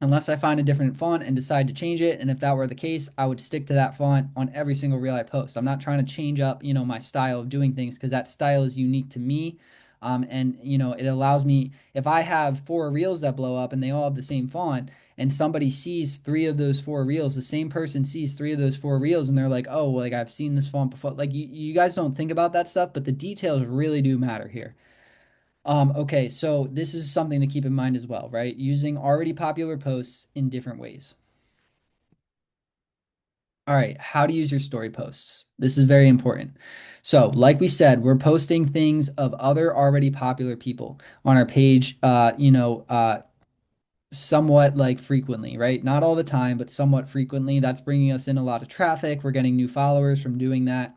Speaker 1: unless I find a different font and decide to change it. And if that were the case, I would stick to that font on every single reel I post. I'm not trying to change up, you know, my style of doing things because that style is unique to me. And you know, it allows me if I have four reels that blow up and they all have the same font, and somebody sees three of those four reels, the same person sees three of those four reels, and they're like, "Oh, like I've seen this font before." Like you guys don't think about that stuff, but the details really do matter here. Okay, so this is something to keep in mind as well, right? Using already popular posts in different ways. All right, how to use your story posts. This is very important. So, like we said, we're posting things of other already popular people on our page, somewhat like frequently, right? Not all the time, but somewhat frequently. That's bringing us in a lot of traffic. We're getting new followers from doing that.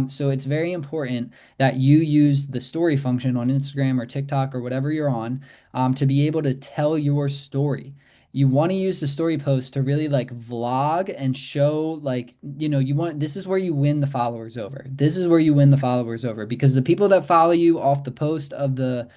Speaker 1: So it's very important that you use the story function on Instagram or TikTok or whatever you're on to be able to tell your story. You want to use the story post to really like vlog and show like, you know, this is where you win the followers over. This is where you win the followers over because the people that follow you off the post of the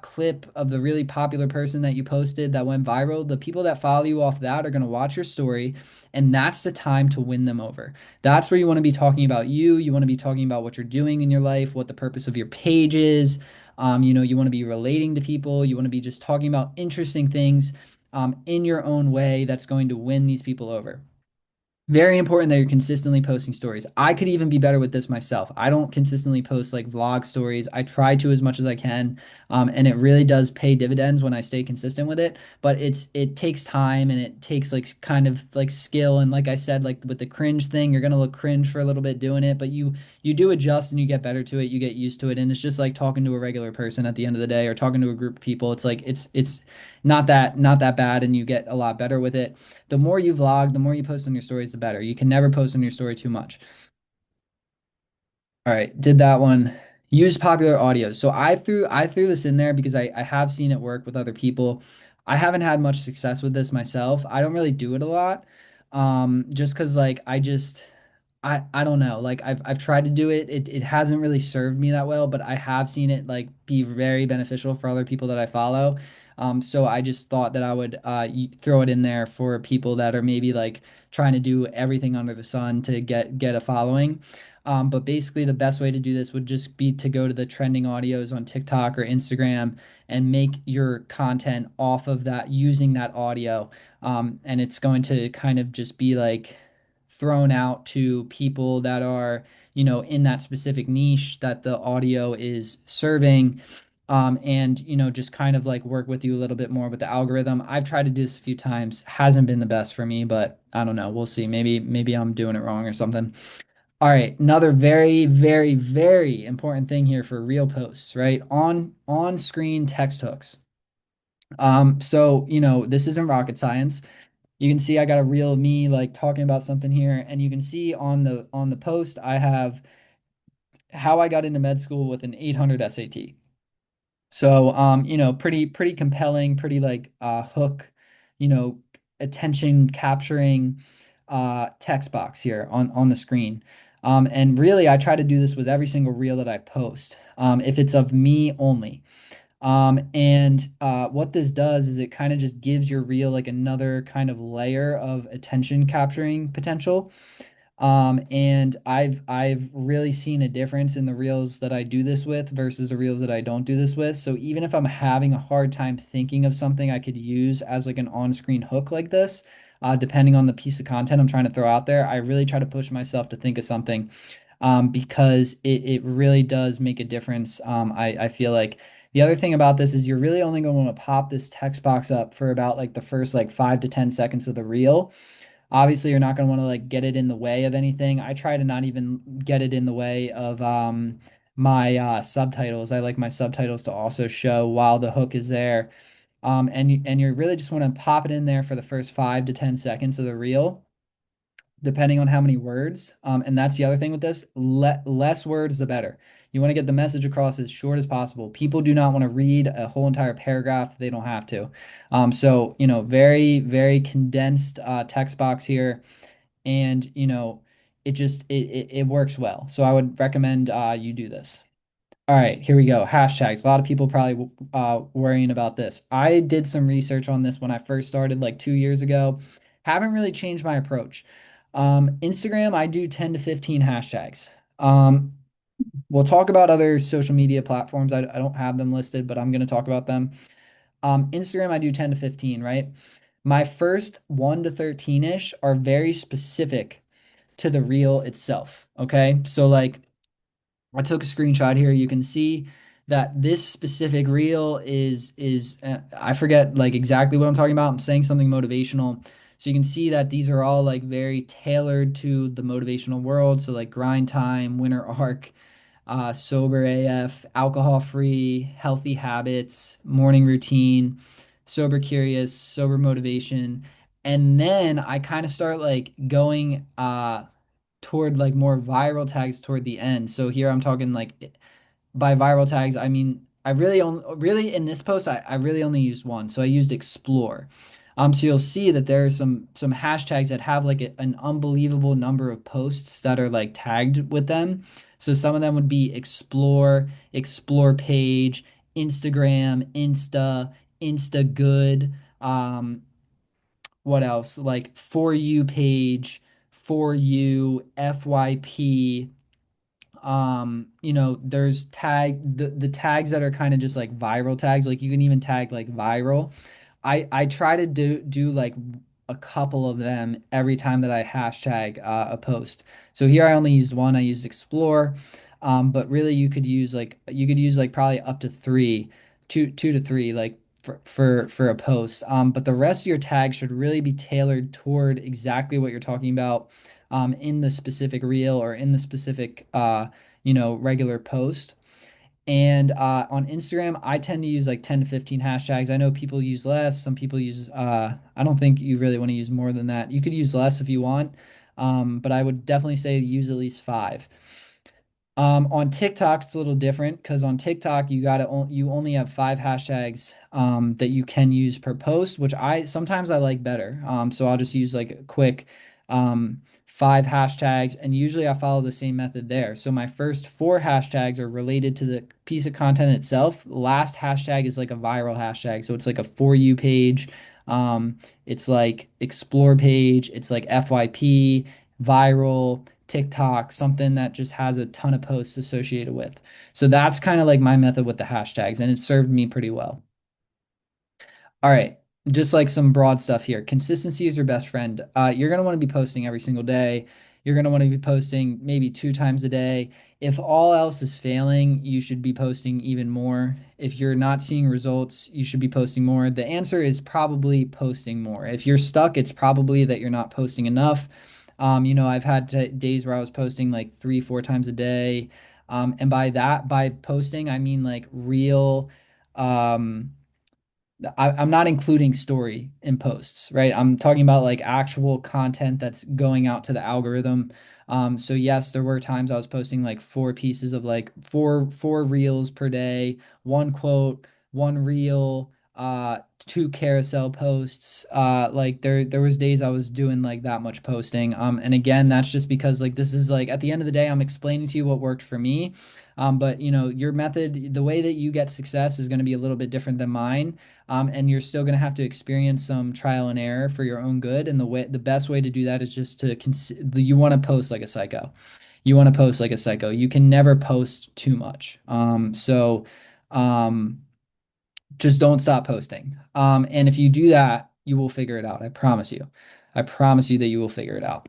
Speaker 1: clip of the really popular person that you posted that went viral, the people that follow you off that are going to watch your story, and that's the time to win them over. That's where you want to be talking about you. You want to be talking about what you're doing in your life, what the purpose of your page is. You know, you want to be relating to people. You want to be just talking about interesting things in your own way that's going to win these people over. Very important that you're consistently posting stories. I could even be better with this myself. I don't consistently post like vlog stories. I try to as much as I can, and it really does pay dividends when I stay consistent with it. But it takes time and it takes like kind of like skill. And like I said, like with the cringe thing, you're gonna look cringe for a little bit doing it, but you do adjust and you get better to it. You get used to it, and it's just like talking to a regular person at the end of the day or talking to a group of people. It's like it's not that bad, and you get a lot better with it. The more you vlog, the more you post on your stories, the better. You can never post on your story too much. All right, did that one. Use popular audio. So I threw this in there because I have seen it work with other people. I haven't had much success with this myself. I don't really do it a lot. Just because like I don't know. Like I've tried to do it. It hasn't really served me that well, but I have seen it like be very beneficial for other people that I follow. So I just thought that I would throw it in there for people that are maybe like trying to do everything under the sun to get a following. But basically, the best way to do this would just be to go to the trending audios on TikTok or Instagram and make your content off of that using that audio. And it's going to kind of just be like thrown out to people that are, in that specific niche that the audio is serving. And just kind of like work with you a little bit more with the algorithm. I've tried to do this a few times, hasn't been the best for me, but I don't know. We'll see. Maybe I'm doing it wrong or something. All right, another very, very, very important thing here for real posts, right? On screen text hooks. So this isn't rocket science. You can see I got a reel of me like talking about something here, and you can see on the post I have how I got into med school with an 800 SAT. So pretty compelling, pretty like hook, you know, attention capturing text box here on the screen. And really I try to do this with every single reel that I post. If it's of me only. And what this does is it kind of just gives your reel like another kind of layer of attention capturing potential. And I've really seen a difference in the reels that I do this with versus the reels that I don't do this with. So even if I'm having a hard time thinking of something I could use as like an on-screen hook like this, depending on the piece of content I'm trying to throw out there, I really try to push myself to think of something, because it really does make a difference. I feel like the other thing about this is you're really only going to want to pop this text box up for about like the first like 5 to 10 seconds of the reel. Obviously, you're not going to want to like get it in the way of anything. I try to not even get it in the way of my subtitles. I like my subtitles to also show while the hook is there. And you really just want to pop it in there for the first 5 to 10 seconds of the reel, depending on how many words. And that's the other thing with this, less words, the better. You want to get the message across as short as possible. People do not want to read a whole entire paragraph. They don't have to. So, very, very condensed text box here. And, it works well. So I would recommend you do this. All right, here we go. Hashtags. A lot of people probably worrying about this. I did some research on this when I first started like 2 years ago. Haven't really changed my approach. Instagram, I do 10 to 15 hashtags. Um, we'll talk about other social media platforms. I don't have them listed, but I'm going to talk about them. Instagram, I do 10 to 15, right? My first 1 to 13-ish are very specific to the reel itself. Okay. So, like, I took a screenshot here. You can see that this specific reel is I forget like exactly what I'm talking about. I'm saying something motivational. So you can see that these are all like very tailored to the motivational world. So like grind time, winter arc, sober AF, alcohol free, healthy habits, morning routine, sober curious, sober motivation. And then I kind of start like going toward like more viral tags toward the end. So here I'm talking like by viral tags, I mean I really in this post I really only used one. So I used explore. So you'll see that there are some hashtags that have like an unbelievable number of posts that are like tagged with them. So some of them would be explore, explore page, Instagram, Insta good, what else? Like for you page, for you, FYP, there's the tags that are kind of just like viral tags. Like you can even tag like viral. I try to do like a couple of them every time that I hashtag a post. So here I only used one. I used explore. But really you could use like probably up to three, two to three, like for a post. But the rest of your tags should really be tailored toward exactly what you're talking about in the specific reel or in the specific regular post. And on Instagram, I tend to use like 10 to 15 hashtags. I know people use less. Some people use, I don't think you really want to use more than that. You could use less if you want, but I would definitely say use at least five. On TikTok, it's a little different because on TikTok you only have five hashtags that you can use per post, which I sometimes I like better. So I'll just use like a quick 5 hashtags, and usually I follow the same method there. So my first 4 hashtags are related to the piece of content itself. Last hashtag is like a viral hashtag. So it's like a For You page. It's like explore page. It's like FYP, viral, TikTok, something that just has a ton of posts associated with. So that's kind of like my method with the hashtags, and it served me pretty well. All right. Just like some broad stuff here. Consistency is your best friend. You're going to want to be posting every single day. You're going to want to be posting maybe 2 times a day. If all else is failing, you should be posting even more. If you're not seeing results, you should be posting more. The answer is probably posting more. If you're stuck, it's probably that you're not posting enough. I've had days where I was posting like 3, 4 times a day. And by that, by posting, I mean like real, um, I'm not including story in posts, right? I'm talking about like actual content that's going out to the algorithm. So yes, there were times I was posting like 4 pieces of like four reels per day, one quote, one reel, 2 carousel posts. Like there was days I was doing like that much posting. And again, that's just because like this is like at the end of the day, I'm explaining to you what worked for me. But your method, the way that you get success is going to be a little bit different than mine. And you're still going to have to experience some trial and error for your own good. And the best way to do that is just to you want to post like a psycho. You want to post like a psycho. You can never post too much. Um, just don't stop posting. And if you do that, you will figure it out. I promise you. I promise you that you will figure it out.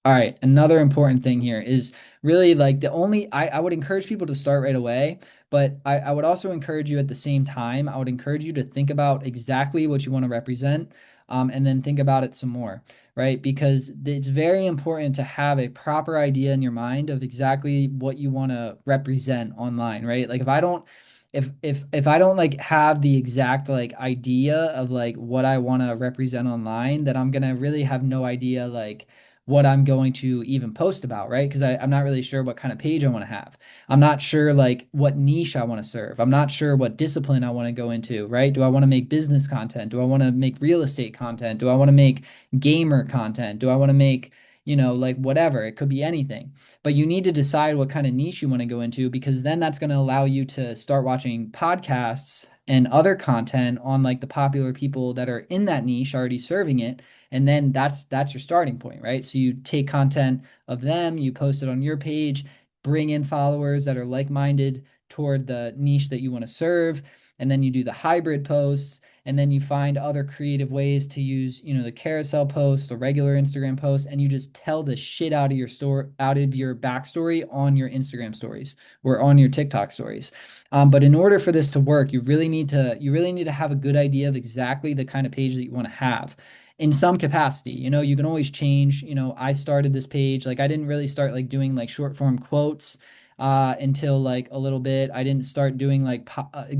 Speaker 1: All right, another important thing here is really like I would encourage people to start right away, but I would also encourage you at the same time, I would encourage you to think about exactly what you want to represent, and then think about it some more, right? Because it's very important to have a proper idea in your mind of exactly what you want to represent online, right? Like if I don't like have the exact like idea of like what I want to represent online, then I'm gonna really have no idea like what I'm going to even post about, right? Because I'm not really sure what kind of page I want to have. I'm not sure like what niche I want to serve. I'm not sure what discipline I want to go into, right? Do I want to make business content? Do I want to make real estate content? Do I want to make gamer content? Do I want to make, like whatever? It could be anything. But you need to decide what kind of niche you want to go into because then that's going to allow you to start watching podcasts and other content on like the popular people that are in that niche already serving it, and then that's your starting point, right? So you take content of them, you post it on your page, bring in followers that are like-minded toward the niche that you want to serve, and then you do the hybrid posts, and then you find other creative ways to use, the carousel posts, the regular Instagram posts, and you just tell the shit out of your store, out of your backstory on your Instagram stories or on your TikTok stories. But in order for this to work, you really need to have a good idea of exactly the kind of page that you want to have in some capacity. You can always change. I started this page, like I didn't really start like doing like short form quotes until like a little bit. I didn't start doing like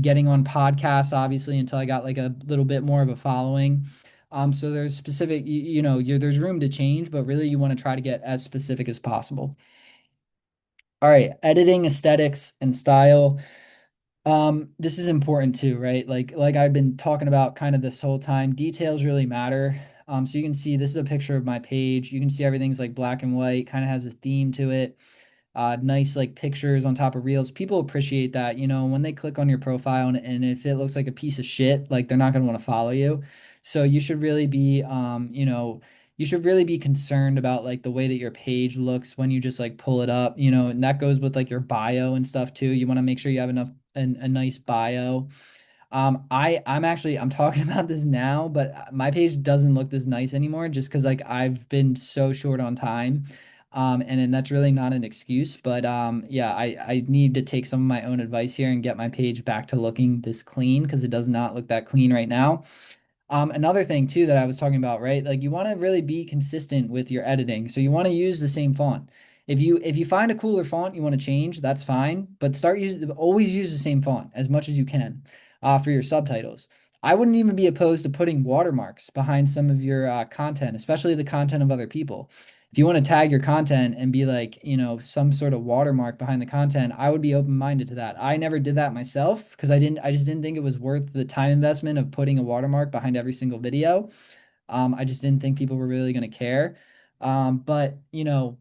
Speaker 1: getting on podcasts obviously until I got like a little bit more of a following. So there's specific, there's room to change, but really you want to try to get as specific as possible. All right, editing, aesthetics, and style. This is important too, right? Like I've been talking about kind of this whole time, details really matter. So you can see this is a picture of my page. You can see everything's like black and white, kind of has a theme to it. Nice like pictures on top of reels. People appreciate that, when they click on your profile and if it looks like a piece of shit, like they're not going to want to follow you. So you should really be concerned about like the way that your page looks when you just like pull it up, and that goes with like your bio and stuff too. You want to make sure you have a nice bio. I'm talking about this now, but my page doesn't look this nice anymore just because like I've been so short on time. And then that's really not an excuse, but yeah, I need to take some of my own advice here and get my page back to looking this clean because it does not look that clean right now. Another thing too that I was talking about, right? Like you want to really be consistent with your editing. So you want to use the same font. If you find a cooler font you want to change, that's fine, but always use the same font as much as you can for your subtitles. I wouldn't even be opposed to putting watermarks behind some of your content, especially the content of other people. If you want to tag your content and be like, some sort of watermark behind the content, I would be open-minded to that. I never did that myself because I just didn't think it was worth the time investment of putting a watermark behind every single video. I just didn't think people were really going to care. But you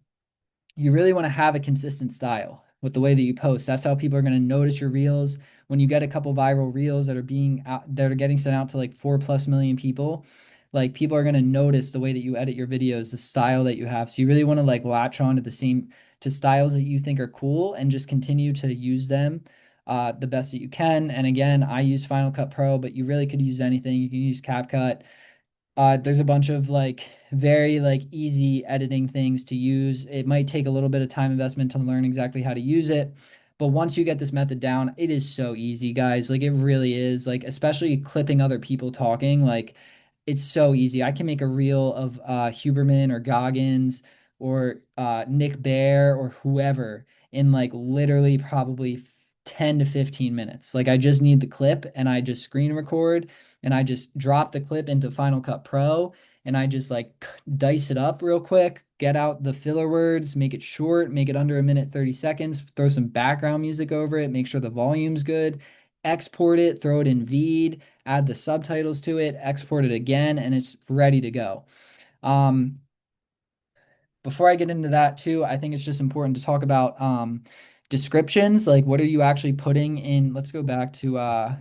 Speaker 1: really want to have a consistent style with the way that you post. That's how people are going to notice your reels. When you get a couple viral reels that are getting sent out to like 4+ million people, like people are going to notice the way that you edit your videos, the style that you have. So you really want to like latch on to to styles that you think are cool and just continue to use them the best that you can. And again, I use Final Cut Pro, but you really could use anything. You can use CapCut. There's a bunch of like very like easy editing things to use. It might take a little bit of time investment to learn exactly how to use it, but once you get this method down, it is so easy, guys. Like it really is. Like especially clipping other people talking, like it's so easy. I can make a reel of Huberman or Goggins or Nick Bear or whoever in like literally probably 10 to 15 minutes. Like I just need the clip and I just screen record and I just drop the clip into Final Cut Pro and I just like dice it up real quick, get out the filler words, make it short, make it under a minute 30 seconds, throw some background music over it, make sure the volume's good, export it, throw it in Veed, add the subtitles to it, export it again, and it's ready to go. Um, Before I get into that too, I think it's just important to talk about descriptions. Like, what are you actually putting in? Let's go back to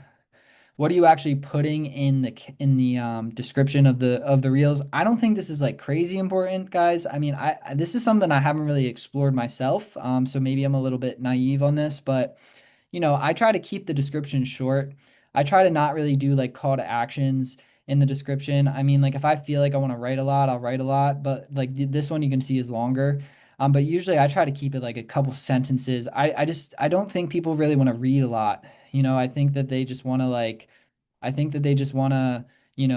Speaker 1: what are you actually putting in the description of the reels? I don't think this is like crazy important, guys. I mean, this is something I haven't really explored myself. So maybe I'm a little bit naive on this, but I try to keep the description short. I try to not really do like call to actions in the description. I mean, like if I feel like I want to write a lot, I'll write a lot, but like this one you can see is longer. But usually I try to keep it like a couple sentences. I don't think people really want to read a lot. I think that they just want to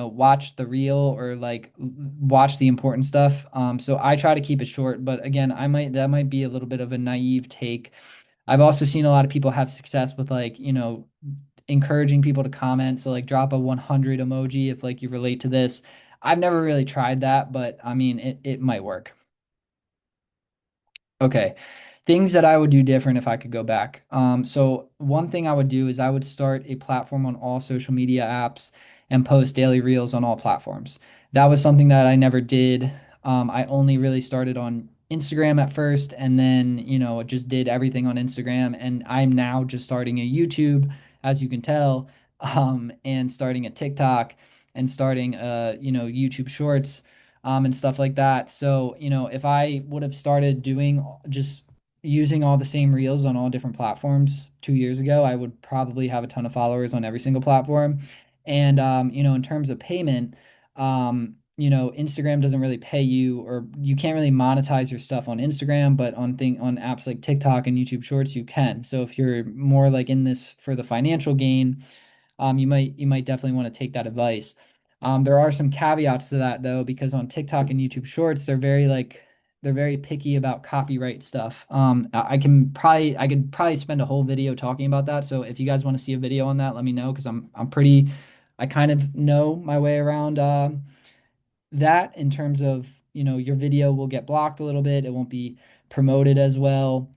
Speaker 1: watch the reel or like watch the important stuff. So I try to keep it short, but again, that might be a little bit of a naive take. I've also seen a lot of people have success with like, encouraging people to comment. So like drop a 100 emoji if like you relate to this. I've never really tried that, but I mean, it might work. Okay. Things that I would do different if I could go back. So one thing I would do is I would start a platform on all social media apps and post daily reels on all platforms. That was something that I never did. I only really started on Instagram at first and then, just did everything on Instagram. And I'm now just starting a YouTube, as you can tell, and starting a TikTok and starting YouTube Shorts and stuff like that. So, if I would have started doing just using all the same reels on all different platforms 2 years ago, I would probably have a ton of followers on every single platform. And, in terms of payment, Instagram doesn't really pay you, or you can't really monetize your stuff on Instagram, but on apps like TikTok and YouTube Shorts, you can. So if you're more like in this for the financial gain, you might definitely want to take that advice. There are some caveats to that though, because on TikTok and YouTube Shorts, they're very picky about copyright stuff. I could probably spend a whole video talking about that. So if you guys want to see a video on that, let me know because I kind of know my way around that in terms of your video will get blocked a little bit. It won't be promoted as well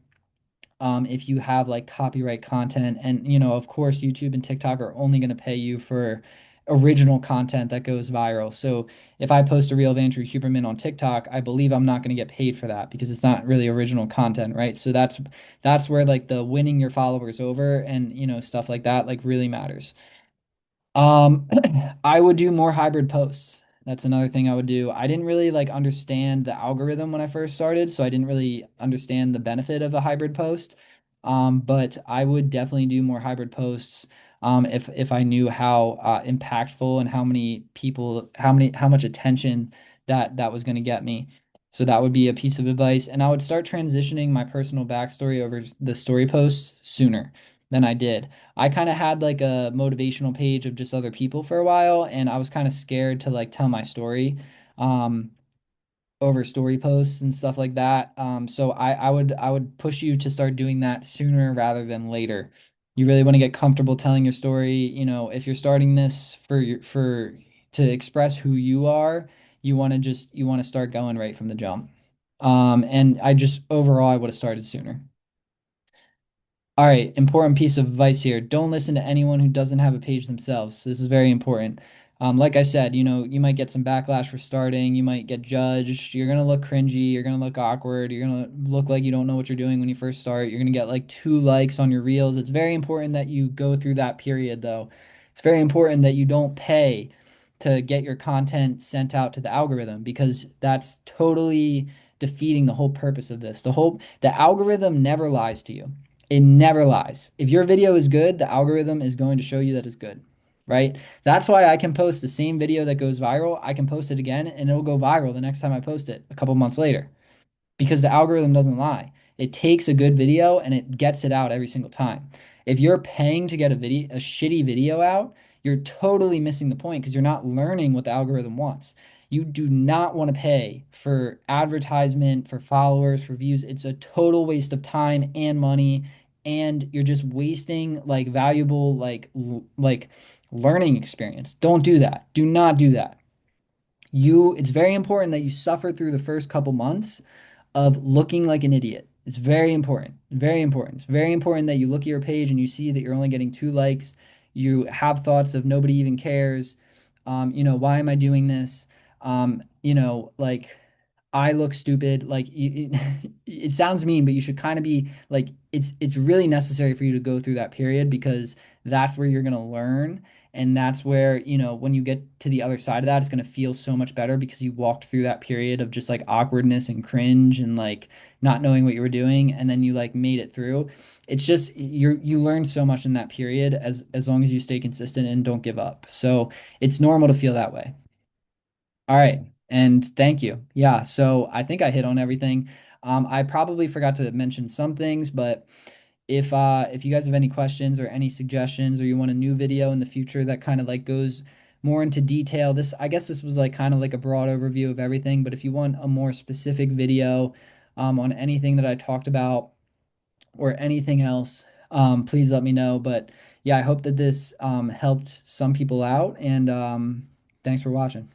Speaker 1: if you have like copyright content. And, of course, YouTube and TikTok are only going to pay you for original content that goes viral. So if I post a reel of Andrew Huberman on TikTok, I believe I'm not going to get paid for that because it's not really original content, right? So that's where like the winning your followers over and, stuff like that like really matters. Um, I would do more hybrid posts. That's another thing I would do. I didn't really like understand the algorithm when I first started, so I didn't really understand the benefit of a hybrid post. But I would definitely do more hybrid posts if I knew how impactful and how much attention that was going to get me. So that would be a piece of advice. And I would start transitioning my personal backstory over the story posts sooner than I did. I kind of had like a motivational page of just other people for a while, and I was kind of scared to like tell my story um, over story posts and stuff like that. So I would push you to start doing that sooner rather than later. You really want to get comfortable telling your story. If you're starting this for to express who you are, you want to start going right from the jump. And I just overall I would have started sooner. All right, important piece of advice here. Don't listen to anyone who doesn't have a page themselves. This is very important. Like I said, you know, you might get some backlash for starting, you might get judged, you're gonna look cringy, you're gonna look awkward, you're gonna look like you don't know what you're doing when you first start, you're gonna get like 2 likes on your reels. It's very important that you go through that period though. It's very important that you don't pay to get your content sent out to the algorithm because that's totally defeating the whole purpose of this. The algorithm never lies to you. It never lies. If your video is good, the algorithm is going to show you that it's good, right? That's why I can post the same video that goes viral. I can post it again and it'll go viral the next time I post it a couple months later because the algorithm doesn't lie. It takes a good video and it gets it out every single time. If you're paying to get a shitty video out, you're totally missing the point because you're not learning what the algorithm wants. You do not want to pay for advertisement, for followers, for views. It's a total waste of time and money, and you're just wasting like valuable like learning experience. Don't do that. Do not do that. It's very important that you suffer through the first couple months of looking like an idiot. It's very important. Very important. It's very important that you look at your page and you see that you're only getting 2 likes. You have thoughts of nobody even cares. You know, why am I doing this? You know, like I look stupid. Like it sounds mean, but you should kind of be like it's really necessary for you to go through that period because that's where you're gonna learn. And that's where, you know, when you get to the other side of that, it's going to feel so much better because you walked through that period of just like awkwardness and cringe and like not knowing what you were doing. And then you like made it through. It's just you learn so much in that period as long as you stay consistent and don't give up. So it's normal to feel that way. All right. And thank you. Yeah. So I think I hit on everything. I probably forgot to mention some things, but if you guys have any questions or any suggestions or you want a new video in the future that kind of like goes more into detail, this I guess this was like kind of like a broad overview of everything, but if you want a more specific video on anything that I talked about or anything else, please let me know. But yeah, I hope that this helped some people out and thanks for watching.